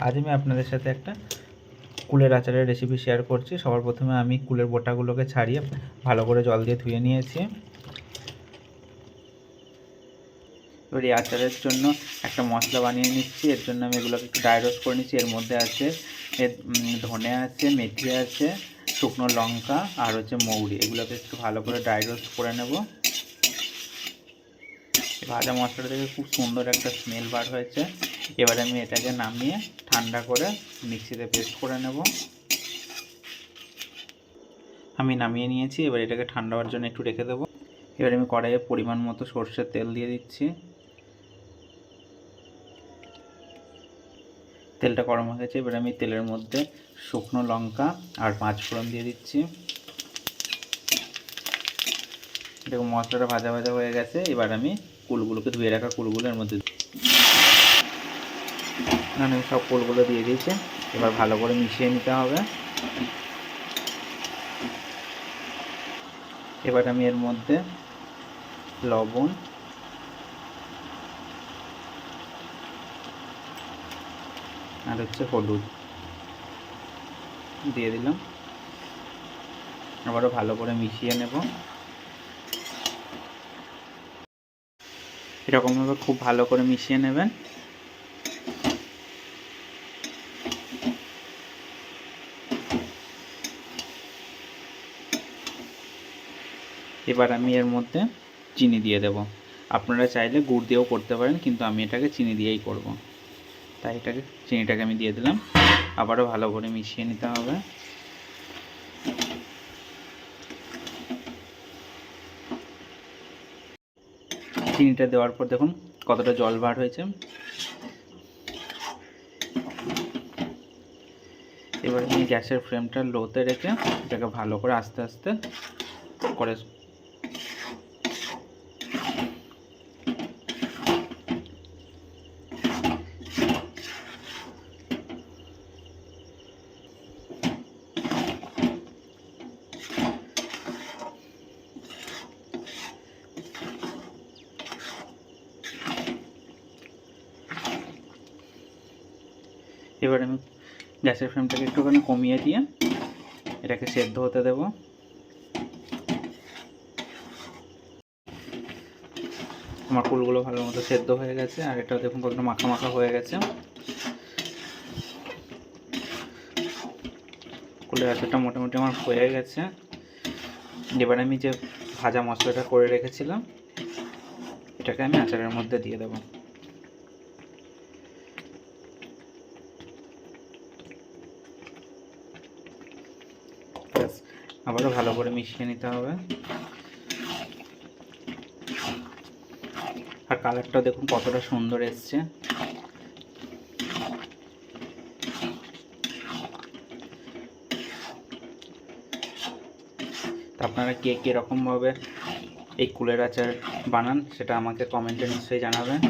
আজ আমি আপনাদের সাথে একটা কুলের আচারের রেসিপি শেয়ার করছি। সবার প্রথমে আমি কুলের বোটাগুলোকে ছাড়িয়ে ভালো করে জল দিয়ে ধুয়ে নিয়েছি। এবার এই আচারের জন্য একটা মশলা বানিয়ে নিচ্ছি। এর জন্য আমি এগুলোকে একটু ড্রাই রোস্ট করে নিচ্ছি। এর মধ্যে আছে ধনে আছে, মেথি আছে, শুকনো লঙ্কা আর হচ্ছে মৌরি। এগুলোকে একটু ভালো করে ড্রাই রোস্ট করে নেব। ভাজা মশলাটা থেকে খুব সুন্দর একটা স্মেল বার হয়েছে। এবারে আমি এটাকে নামিয়ে ঠান্ডা করে মিক্সিতে পেস্ট করে নেব। আমি নামিয়ে নিয়েছি। এবার এটাকে ঠান্ডা হওয়ার জন্য একটু রেখে দেবো। এবার আমি কড়াইয়ে পরিমাণ মতো সরষের তেল দিয়ে দিচ্ছি। তেলটা গরম হয়ে গেছে। এবার আমি তেলের মধ্যে শুকনো লঙ্কা আর 5 ফোড়ন দিয়ে দিচ্ছি। দেখুন মশলাটা ভাজা ভাজা হয়ে গেছে। এবার আমি কুলগুলোকে ধুয়ে রাখা কুলগুলোর মধ্যে আমি সব কুলগুলো দিয়ে দিয়েছি। এবার ভালো করে মিশিয়ে নিতে হবে। এবার আমি এর মধ্যে লবণ আর হচ্ছে হলুদ দিয়ে দিলাম। আবারও ভালো করে মিশিয়ে নেব। এরকমভাবে খুব ভালো করে মিশিয়ে নেবেন। এবার আমি এর মধ্যে চিনি দিয়ে দেব। আপনারা চাইলে গুড় দিয়েও করতে পারেন, কিন্তু আমি এটাকে চিনি দিয়েই করব। তাই চিনিটাকে আমি দিয়ে দিলাম। আবারও ভালো করে মিশিয়ে নিতে হবে। চিনিটা দেওয়ার পর দেখুন কতটা জল বার হয়েছে। এবার আমি গ্যাসের ফ্লেমটা লোতে রেখে এটাকে ভালো করে আস্তে আস্তে করে এবার আমি গ্যাসের ফ্লেমটাকে একটুখানি কমিয়ে দিয়ে এটাকে সেদ্ধ হতে দেব। আমার কুলগুলো ভালো মতো সেদ্ধ হয়ে গেছে আর এটা দেখুন কতটা মাখা মাখা হয়ে গেছে। কুলের আচারটা মোটামুটি আমার হয়ে গেছে। এবার আমি যে ভাজা মশলাটা করে রেখেছিলাম এটাকে আমি আচারের মধ্যে দিয়ে দেব। আবারও ভালো করে মিশিয়ে নিতে হবে। আর কালারটা দেখুন কতটা সুন্দর এসছে। আপনারা কে কীরকমভাবে এই কুলের আচার বানান সেটা আমাকে কমেন্টে নিশ্চয়ই জানাবেন।